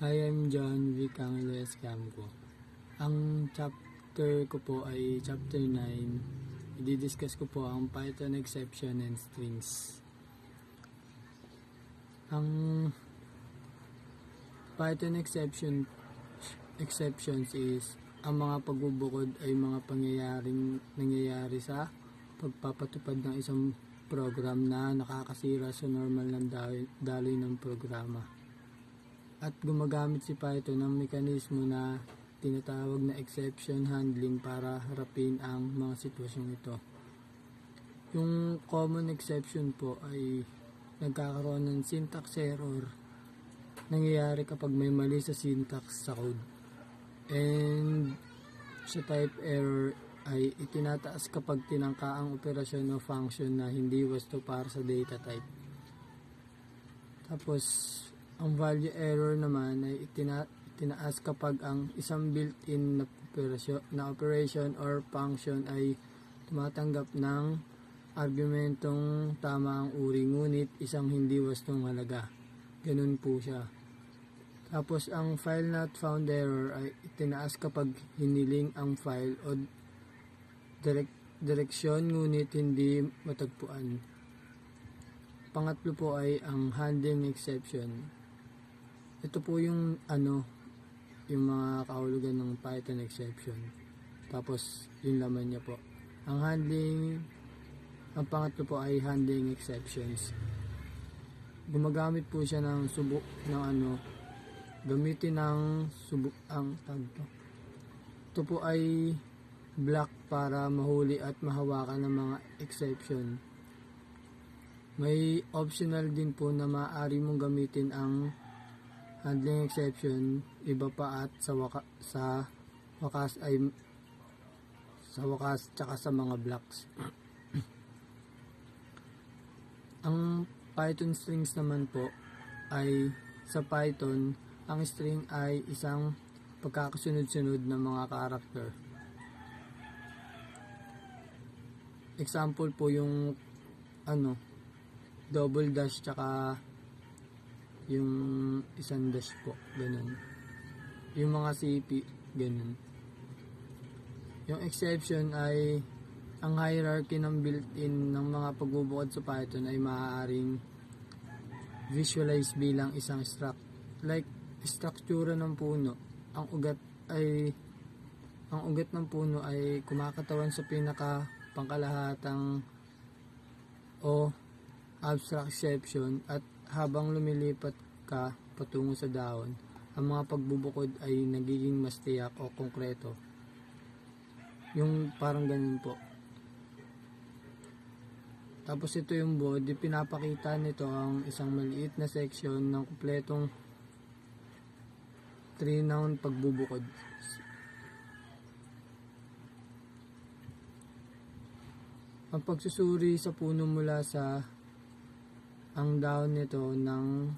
Hi, I'm John Vic Angelo Escamco. Ang chapter ko po ay chapter 9. I-discuss ko po ang Python exception and strings. Ang Python exceptions is ang mga pagbubukod ay mga pangyayaring nangyayari sa pagpapatupad ng isang program na nakakasira sa normal ng daloy ng programa. At gumagamit si Python ng mekanismo na tinatawag na exception handling para harapin ang mga sitwasyong ito. Yung common exception po ay nagkakaroon ng syntax error. Nangyayari kapag may mali sa syntax sa code. And sa type error ay itinataas kapag tinangka ang operasyon o function na hindi wasto para sa data type. Tapos ang value error naman ay itinaas kapag ang isang built-in na operation or function ay tumatanggap ng argumentong tama ang uri ngunit isang hindi wastong halaga. Ganun po siya. Tapos ang file not found error ay itinaas kapag hiniling ang file o direksyon ngunit hindi matagpuan. Pangatlo po ay ang handling exception. Ito po yung yung mga kahulugan ng Python exception. Tapos yung laman niya po. Ang pangatlo po ay handling exceptions. Gumagamit po siya ng gamitin ng ito po ay block para mahuli at mahawakan ng mga exception. May optional din po na maaari mong gamitin ang handling exception, iba pa at sa wakas tsaka sa mga blocks. Ang Python strings naman po ay sa Python, ang string ay isang pagkakasunod-sunod ng mga character. Example po yung double dash tsaka yung isang dash po, ganun. Yung mga CP, ganun. Yung exception ay ang hierarchy ng built-in ng mga pagbubukod sa Python ay maaaring visualize bilang isang struct. Like, struktura ng puno. Ang ugat ng puno ay kumakatawan sa pangkalahatang o abstract exception at habang lumilipat ka patungo sa dahon, ang mga pagbubukod ay nagiging mas tiyak o konkreto. Yung parang ganun po. Tapos ito yung body, pinapakita nito ang isang maliit na section ng kumpletong tree noun pagbubukod. Ang pagsusuri sa puno mula sa ang dahon nito ng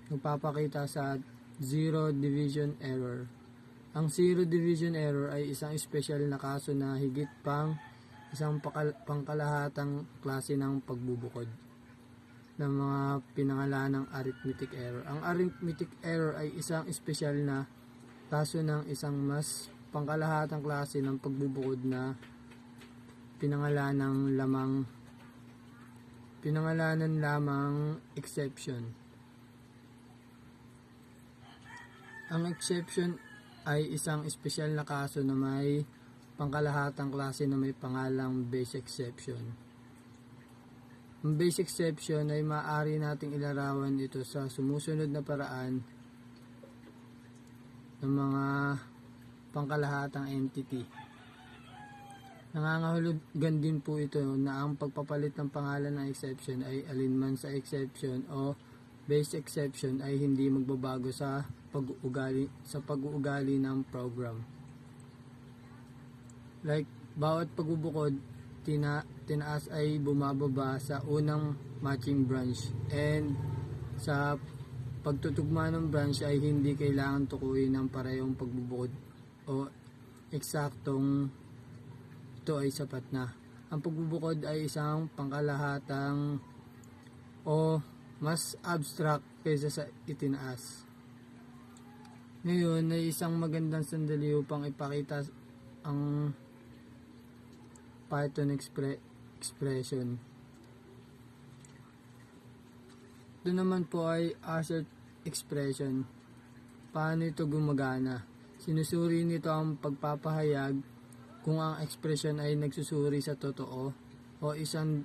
nagpapakita sa zero division error. Ang zero division error ay isang special na kaso na higit pang isang pangkalahatang klase ng pagbubukod ng mga pinangalanang arithmetic error. Ang arithmetic error ay isang special na kaso ng isang mas pangkalahatang klase ng pagbubukod na pinangalanan lamang exception. Ang exception ay isang espesyal na kaso na may pangkalahatang klase na may pangalang base exception. Ang base exception ay maaari nating ilarawan ito sa sumusunod na paraan ng mga pangkalahatang entity. Nangangahulugan din po ito na ang pagpapalit ng pangalan ng exception ay alinman sa exception o base exception ay hindi magbabago sa pag-uugali ng program. Like, bawat pagbubukod, tinaas ay bumababa sa unang matching branch, and sa pagtutugma ng branch ay hindi kailangan tukuyin ng parehong pagbubukod o eksaktong ito ay sapat na. Ang pagbubukod ay isang pangkalahatang o mas abstract kaysa sa itinaas. Ngayon ay isang magandang sandali upang ipakita ang Python expression. Ito naman po ay assert expression. Paano ito gumagana? Sinusuri nito ang pagpapahayag kung ang ekspresyon ay nagsusuri sa totoo o isang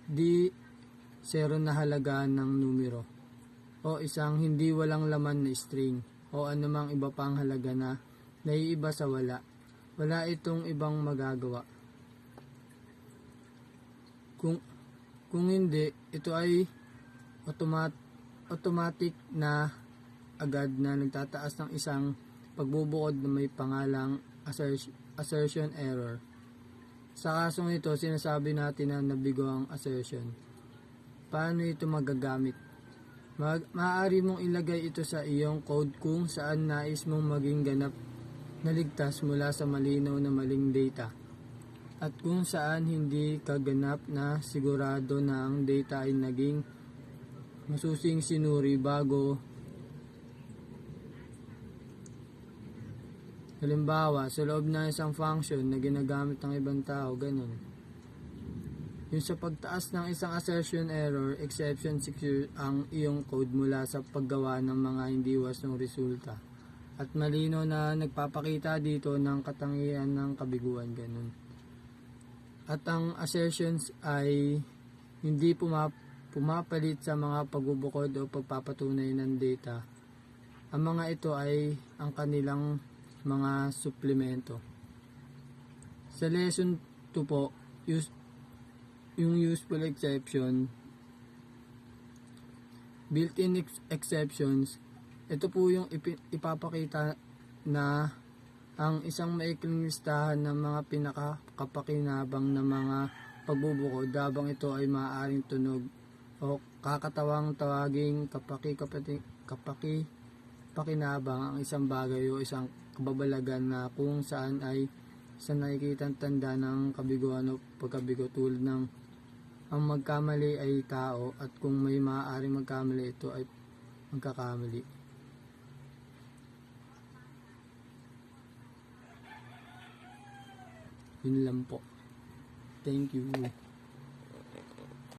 di zero na halaga ng numero o isang hindi walang laman na string o anumang iba pang halaga na naiiba sa wala. Wala itong ibang magagawa. Kung hindi, ito ay automatic na agad na nagtataas ng isang pagbubukod na may pangalang assertion error. Sa kasong ito, sinasabi natin na nabigo ang assertion. Paano ito magagamit? Maaari mong ilagay ito sa iyong code kung saan nais mong maging ganap na ligtas mula sa malinaw na maling data. At kung saan hindi kaganap na sigurado na ang data ay naging masusing sinuri bago. Halimbawa, sa loob ng isang function na ginagamit ng ibang tao, ganun. Yung sa pagtaas ng isang assertion error, exception secure ang iyong code mula sa paggawa ng mga hindi wasong resulta. At malino na nagpapakita dito ng katangian ng kabiguan, ganun. At ang assertions ay hindi pumapalit sa mga pagbubukod o pagpapatunay ng data. Ang mga ito ay ang kanilang mga suplemento. Sa lesson 2 po, yung useful exception, built-in exceptions, ito po yung ipapakita na ang isang maikling listahan ng mga pinakakapakinabang na mga pagbubukod habang ito ay maaaring tunog o kakatawang tawaging pakinabang ang isang bagay o isang kababalagan na kung saan ay isang nakikitang tanda ng kabiguan o pagkabigo tulad ng ang magkamali ay tao at kung may maaaring magkamali ito ay magkakamali. Yun lang po. Thank you.